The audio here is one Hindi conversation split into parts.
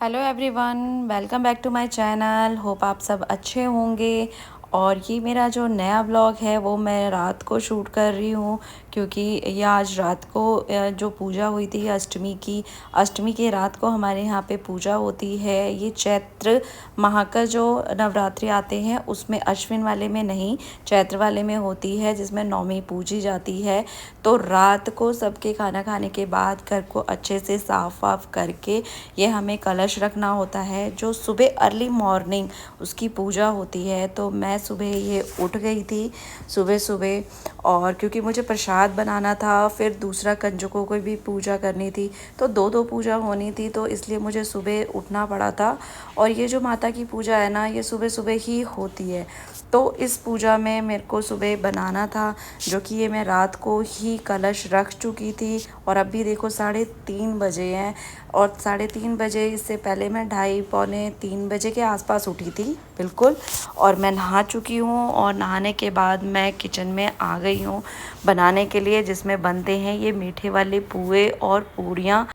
Hello everyone, welcome back to my channel. Hope आप सब अच्छे होंगे। और ये मेरा जो नया व्लॉग है वो मैं रात को शूट कर रही हूँ, क्योंकि ये आज रात को जो पूजा हुई थी अष्टमी के रात को हमारे यहाँ पे पूजा होती है। ये चैत्र माह का जो नवरात्रि आते हैं उसमें, अश्विन वाले में नहीं, चैत्र वाले में होती है, जिसमें नौमी पूजी जाती है। तो रात को सबके खाना खाने के बाद घर को अच्छे से साफ वाफ करके ये हमें कलश रखना होता है, जो सुबह अर्ली मॉर्निंग उसकी पूजा होती है। तो मैं सुबह ये उठ गई थी सुबह सुबह, और क्योंकि मुझे प्रसाद बनाना था, फिर दूसरा कंजकों को भी पूजा करनी थी, तो दो दो पूजा होनी थी, तो इसलिए मुझे सुबह उठना पड़ा था। और ये जो माता की पूजा है ना, ये सुबह सुबह ही होती है। तो इस पूजा में मेरे को सुबह बनाना था, जो कि ये मैं रात को ही कलश रख चुकी थी। और अभी देखो 3:30 बजे हैं, और 3:30 बजे, इससे पहले मैं 2:30-3 बजे के आसपास उठी थी बिल्कुल। और मैं नहा चुकी हूँ, और नहाने के बाद मैं किचन में आ गई हूँ बनाने के लिए, जिसमें बनते हैं ये मीठे वाले पुए और पूड़ियाँ।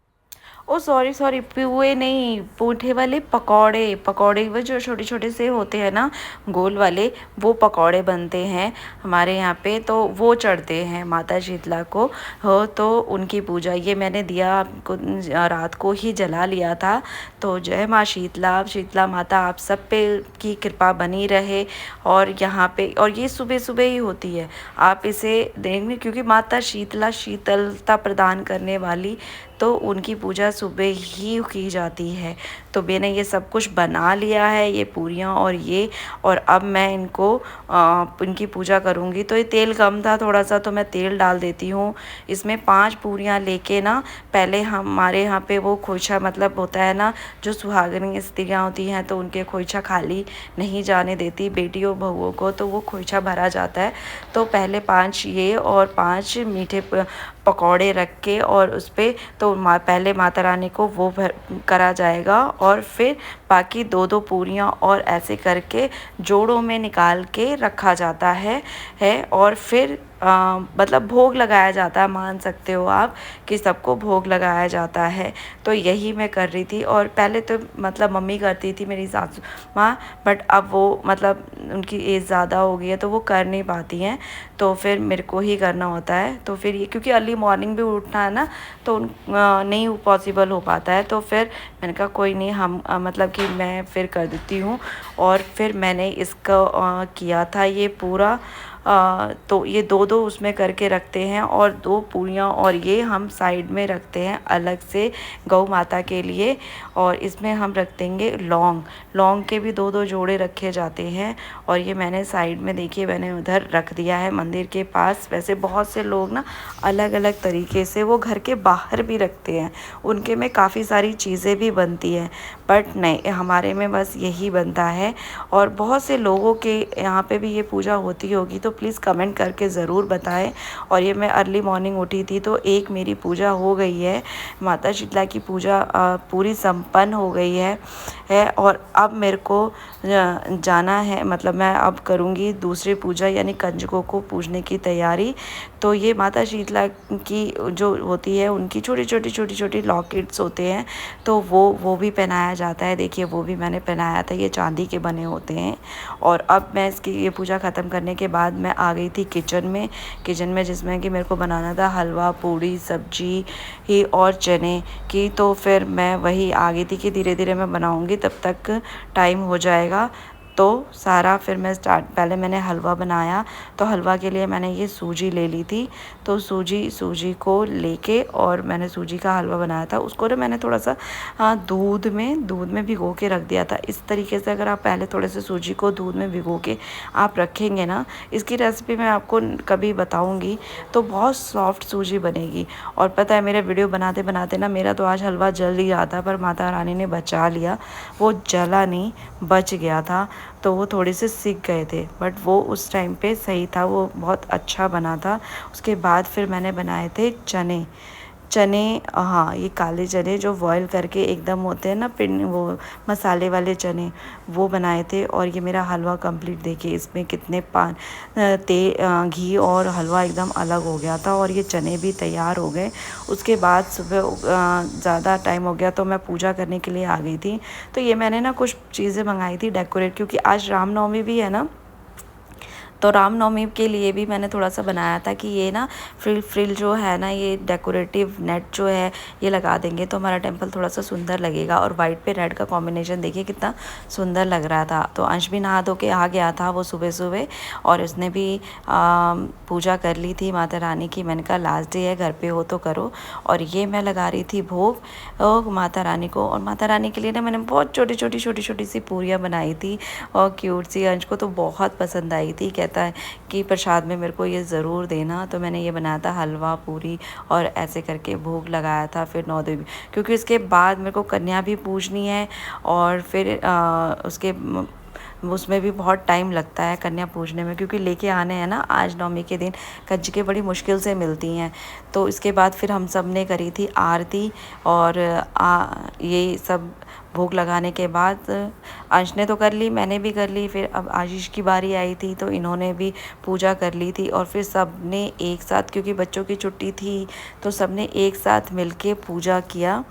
ओ सॉरी सॉरी, पुए नहीं, पूठे वाले पकौड़े। पकौड़े वो जो छोटे छोटे से होते हैं ना, गोल वाले, वो पकौड़े बनते हैं हमारे यहाँ पे। तो वो चढ़ते हैं माता शीतला को। हो तो उनकी पूजा ये मैंने दिया आपको, रात को ही जला लिया था। तो जय माँ शीतला, शीतला माता आप सब पे की कृपा बनी रहे। और यहाँ पे, और ये सुबह सुबह ही होती है, आप इसे देखेंगे, क्योंकि माता शीतला शीतलता प्रदान करने वाली, तो उनकी पूजा सुबह ही की जाती है। तो मैंने ये सब कुछ बना लिया है, ये पूरियाँ और ये, और अब मैं इनकी पूजा करूँगी। तो ये तेल कम था थोड़ा सा, तो मैं तेल डाल देती हूँ इसमें। 5 पूरियाँ लेके ना, पहले हमारे यहाँ पे वो खोइछा मतलब होता है ना, जो सुहागिनी स्त्रियाँ होती हैं, तो उनके खोइछा खाली नहीं जाने देती बेटियों बहुओं को, तो वो खोइछा भरा जाता है। तो पहले 5 ये और 5 मीठे पकौड़े रख के, और उस पर तो पहले माता रानी को वो करा जाएगा, और फिर बाकी 2-2 पूरियाँ और ऐसे करके जोड़ों में निकाल के रखा जाता है। और फिर मतलब भोग लगाया जाता है, मान सकते हो आप कि सबको भोग लगाया जाता है। तो यही मैं कर रही थी। और पहले तो मतलब मम्मी करती थी, मेरी सासू माँ, बट अब वो मतलब उनकी एज ज़्यादा हो गई है, तो वो कर नहीं पाती हैं, तो फिर मेरे को ही करना होता है। तो फिर ये, क्योंकि अर्ली मॉर्निंग भी उठना है ना, तो नहीं पॉसिबल हो पाता है। तो फिर मैंने कहा कोई नहीं, हम मतलब कि मैं फिर कर देती हूँ। और फिर मैंने इसका किया था ये पूरा। तो ये 2-2 उसमें करके रखते हैं, और 2 पूरियाँ और ये हम साइड में रखते हैं अलग से गौ माता के लिए। और इसमें हम रख देंगे लौंग। लौंग के भी 2-2 जोड़े रखे जाते हैं। और ये मैंने साइड में, देखिए मैंने उधर रख दिया है मंदिर के पास। वैसे बहुत से लोग ना अलग अलग तरीके से वो घर के बाहर भी रखते हैं, उनके में काफ़ी सारी चीज़ें भी बनती हैं, बट नहीं, हमारे में बस यही बनता है। और बहुत से लोगों के यहाँ पे भी ये पूजा होती होगी, तो प्लीज़ कमेंट करके ज़रूर बताएं। और ये मैं अर्ली मॉर्निंग उठी थी, तो एक मेरी पूजा हो गई है, माता शीतला की पूजा पूरी संपन्न हो गई है। और अब मेरे को जाना है, मतलब मैं अब करूँगी दूसरी पूजा, यानी कंजकों को पूजने की तैयारी। तो ये माता शीतला की जो होती है, उनकी छोटी छोटी लॉकेट्स होते हैं, तो वो भी पहनाया जाता है। देखिए वो भी मैंने पहनाया था, ये चांदी के बने होते हैं। और अब मैं इसकी ये पूजा ख़त्म करने के बाद मैं आ गई थी किचन में, जिसमें कि मेरे को बनाना था हलवा, पूड़ी, सब्जी ही और चने की। तो फिर मैं वही आ गई थी कि धीरे धीरे मैं बनाऊँगी, तब तक टाइम हो जाएगा। तो सारा फिर मैं पहले मैंने हलवा बनाया। तो हलवा के लिए मैंने ये सूजी ले ली थी, तो सूजी को लेके, और मैंने सूजी का हलवा बनाया था। उसको ना मैंने थोड़ा सा दूध में भिगो के रख दिया था। इस तरीके से अगर आप पहले थोड़े से सूजी को दूध में भिगो के आप रखेंगे ना, इसकी रेसिपी मैं आपको कभी बताऊँगी, तो बहुत सॉफ्ट सूजी बनेगी। और पता है, मेरे वीडियो बनाते बनाते ना मेरा तो आज हलवा जल ही जाता, पर माता रानी ने बचा लिया, वो जला नहीं, बच गया था। तो वो थोड़े से सिक गए थे, बट वो उस टाइम पे सही था, वो बहुत अच्छा बना था। उसके बाद फिर मैंने बनाए थे चने। चने, हाँ ये काले चने जो बॉयल करके एकदम होते हैं ना, पिन वो मसाले वाले चने, वो बनाए थे। और ये मेरा हलवा कंप्लीट देखिए, इसमें कितने घी और हलवा एकदम अलग हो गया था। और ये चने भी तैयार हो गए। उसके बाद सुबह ज़्यादा टाइम हो गया तो मैं पूजा करने के लिए आ गई थी। तो ये मैंने ना कुछ चीज़ें मंगाई थी डेकोरेट, क्योंकि आज रामनवमी भी है ना, तो रामनवमी के लिए भी मैंने थोड़ा सा बनाया था कि ये ना फ्रिल फ्रिल जो है ना, ये डेकोरेटिव नेट जो है ये लगा देंगे तो हमारा टेंपल थोड़ा सा सुंदर लगेगा। और वाइट पे रेड का कॉम्बिनेशन देखिए कितना सुंदर लग रहा था। तो अंश भी नहा धो के आ गया था वो सुबह सुबह, और उसने भी पूजा कर ली थी माता रानी की। मैंने कहा लास्ट डे है, घर पे हो तो करो। और ये मैं लगा रही थी भोग माता रानी को। और माता रानी के लिए ना मैंने बहुत छोटी छोटी सी पूरियाँ बनाई थी, और क्यूट सी। अंश को तो बहुत पसंद आई थी, कहता है कि प्रसाद में मेरे को ये ज़रूर देना। तो मैंने ये बनाया था हलवा पूरी, और ऐसे करके भोग लगाया था। फिर 9 देवी, क्योंकि उसके बाद मेरे को कन्या भी पूजनी है, और फिर उसमें भी बहुत टाइम लगता है कन्या पूजने में, क्योंकि लेके आने हैं ना आज नवमी के दिन कंजकें बड़ी मुश्किल से मिलती हैं। तो इसके बाद फिर हम सब ने करी थी आरती, और ये सब भोग लगाने के बाद अंश ने तो कर ली, मैंने भी कर ली। फिर अब आशीष की बारी आई थी तो इन्होंने भी पूजा कर ली थी। और फिर सब ने एक साथ, क्योंकि बच्चों की छुट्टी थी, तो सब ने एक साथ मिलके पूजा किया,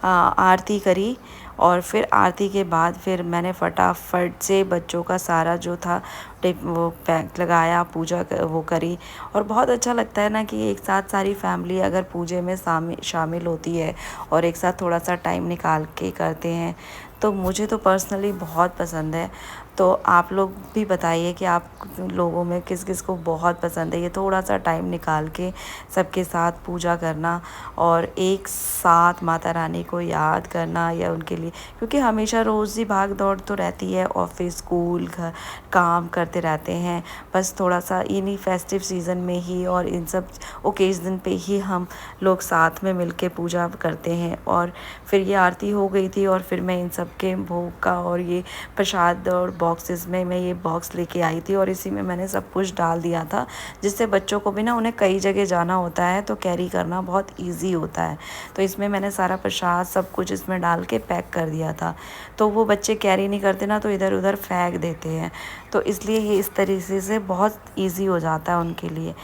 आरती करी। और फिर आरती के बाद फिर मैंने फटाफट से बच्चों का सारा जो था वो पैक लगाया, पूजा वो करी। और बहुत अच्छा लगता है ना कि एक साथ सारी फैमिली अगर पूजे में शामिल होती है और एक साथ थोड़ा सा टाइम निकाल के करते हैं, तो मुझे तो पर्सनली बहुत पसंद है। तो आप लोग भी बताइए कि आप लोगों में किस किस को बहुत पसंद है ये थोड़ा सा टाइम निकाल के सबके साथ पूजा करना, और एक साथ माता रानी को याद करना, या उनके लिए, क्योंकि हमेशा रोज़ ही भाग दौड़ तो रहती है, ऑफिस स्कूल घर काम करते रहते हैं। बस थोड़ा सा इन्हीं फेस्टिव सीज़न में ही और इन सब ओकेज़न पे ही हम लोग साथ में मिलके पूजा करते हैं। और फिर ये आरती हो गई थी, और फिर मैं इन सब के भोग का और ये प्रसाद और बॉक्सेस में मैं ये बॉक्स लेके आई थी, और इसी में मैंने सब कुछ डाल दिया था, जिससे बच्चों को भी ना, उन्हें कई जगह जाना होता है तो कैरी करना बहुत ईजी होता है। तो इसमें मैंने सारा प्रसाद सब कुछ इसमें डाल के पैक कर दिया था। तो वो बच्चे कैरी नहीं करते ना, तो इधर उधर फेंक देते हैं, तो इसलिए ये इस तरीके से बहुत ईजी हो जाता है उनके लिए।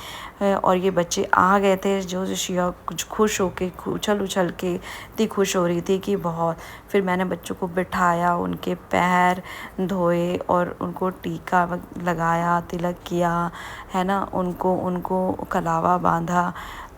और ये बच्चे आ गए थे, जो शिया कुछ खुश होके उछल उछल के इतनी खुश हो रही थी कि बहुत। फिर मैंने बच्चों को बिठाया, उनके पैर धोए और उनको टीका लगाया, तिलक किया, है ना, उनको उनको कलावा बांधा।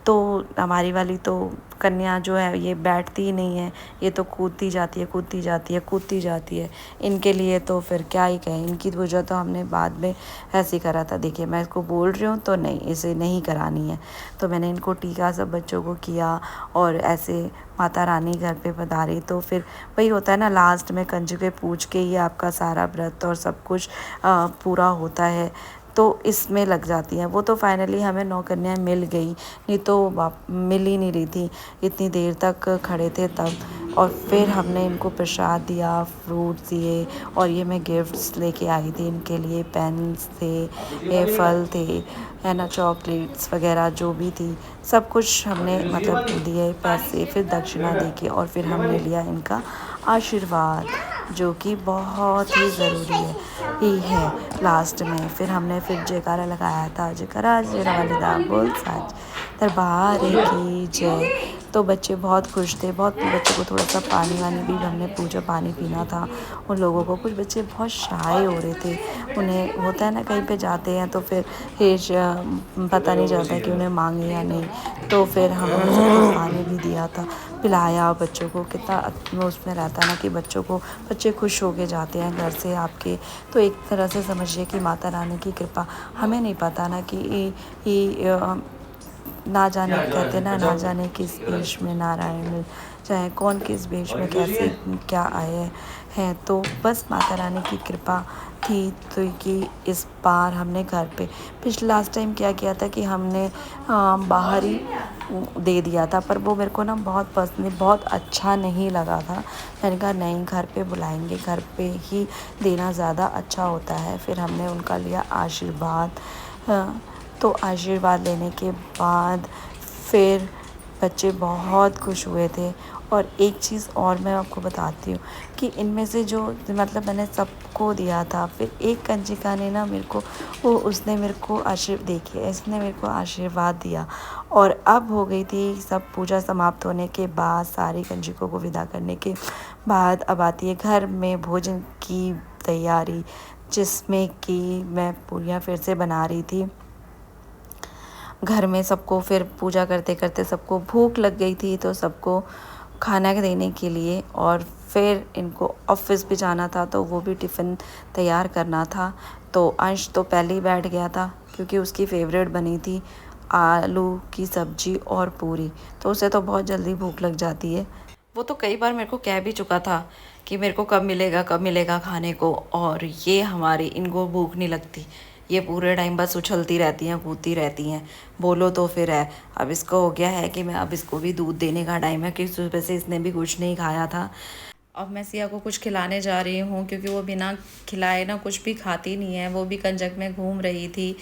तो हमारी वाली तो कन्या जो है ये बैठती ही नहीं है, ये तो कूदती जाती है कूदती जाती है कूदती जाती है। इनके लिए तो फिर क्या ही कहें, इनकी पूजा तो हमने बाद में ऐसे ही करा था। देखिए मैं इसको बोल रही हूँ तो नहीं, इसे नहीं करानी है। तो मैंने इनको टीका सब बच्चों को किया, और ऐसे माता रानी घर पे पधारी। तो फिर वही होता है ना, लास्ट में कंजकें पूज के ही आपका सारा व्रत और सब कुछ पूरा होता है, तो इसमें लग जाती हैं। वो तो फाइनली हमें 9 कन्याएँ मिल गई, नहीं तो मिल ही नहीं रही थी, इतनी देर तक खड़े थे तब। और फिर हमने इनको प्रसाद दिया, फ्रूट्स दिए, और ये मैं गिफ्ट्स लेके आई थी इनके लिए, पेन्स थे, ये फल थे, है ना, चॉकलेट्स वगैरह जो भी थी, सब कुछ हमने मतलब दिए पैसे, फिर दक्षिणा दे के, और फिर हमने लिया इनका आशीर्वाद, जो कि बहुत ही ज़रूरी है लास्ट में। फिर हमने फिर जयकारा लगाया था, जयकारा जरा वालिदा बोल साच दरबार की जय। तो बच्चे बहुत खुश थे, बहुत बच्चों को थोड़ा सा पानी वानी भी हमने पूजा पानी पीना था उन लोगों को। कुछ बच्चे बहुत शाय हो रहे थे, उन्हें होता है ना कहीं पे जाते हैं तो फिर पता नहीं चलता कि उन्हें मांगे या नहीं। तो फिर हमने सबको पानी भी दिया था, पिलाया बच्चों को। कितना उसमें रहता है ना कि बच्चे खुश होके जाते हैं घर से आपके। तो एक तरह से समझिए कि माता रानी की कृपा। हमें नहीं पता ना कि ना जाने कहते ना, ना जाने किस वेश में नारायण, चाहे कौन किस वेश में कैसे क्या आए हैं। तो बस माता रानी की कृपा थी, तो कि इस बार हमने घर पे, पिछले लास्ट टाइम क्या किया था कि हमने बाहर ही दे दिया था, पर वो मेरे को ना बहुत पर्सनली बहुत अच्छा नहीं लगा था। मैंने कहा नहीं, घर पे बुलाएंगे, घर पे ही देना ज़्यादा अच्छा होता है। फिर हमने उनका लिया आशीर्वाद। तो आशीर्वाद लेने के बाद फिर बच्चे बहुत खुश हुए थे। और एक चीज़ और मैं आपको बताती हूँ कि इनमें से जो मतलब मैंने सबको दिया था, फिर एक कंजिका ने ना मेरे को उसने मेरे को देखिए इसने मेरे को आशीर्वाद दिया। और अब हो गई थी सब पूजा समाप्त होने के बाद, सारी कंजिकों को विदा करने के बाद अब आती है घर में भोजन की तैयारी, जिसमें कि मैं पूरियाँ फिर से बना रही थी। घर में सबको फिर पूजा करते करते सबको भूख लग गई थी, तो सबको खाना देने के लिए, और फिर इनको ऑफिस भी जाना था तो वो भी टिफ़िन तैयार करना था। तो अंश तो पहले ही बैठ गया था क्योंकि उसकी फेवरेट बनी थी आलू की सब्ज़ी और पूरी, तो उसे तो बहुत जल्दी भूख लग जाती है। वो तो कई बार मेरे को कह भी चुका था कि मेरे को कब मिलेगा खाने को, और ये हमारी इनको भूख नहीं लगती, ये पूरे टाइम बस उछलती रहती हैं, कूदती रहती हैं, बोलो तो फिर है। अब इसको हो गया है कि मैं अब इसको भी दूध देने का टाइम है, क्योंकि सुबह से इसने भी कुछ नहीं खाया था। अब मैं सिया को कुछ खिलाने जा रही हूँ, क्योंकि वो बिना खिलाए ना कुछ भी खाती नहीं है, वो भी कंजक में घूम रही थी।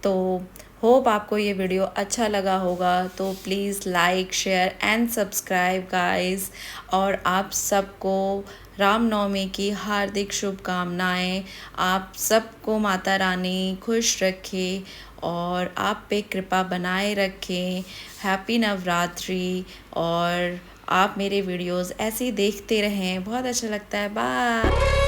तो होप आपको ये वीडियो अच्छा लगा होगा, तो please like share and subscribe guys. और आप सबको रामनवमी की हार्दिक शुभकामनाएं। आप सबको माता रानी खुश रखे और आप पे कृपा बनाए रखें। हैप्पी नवरात्रि। और आप मेरे वीडियोस ऐसे ही देखते रहें, बहुत अच्छा लगता है। बाय।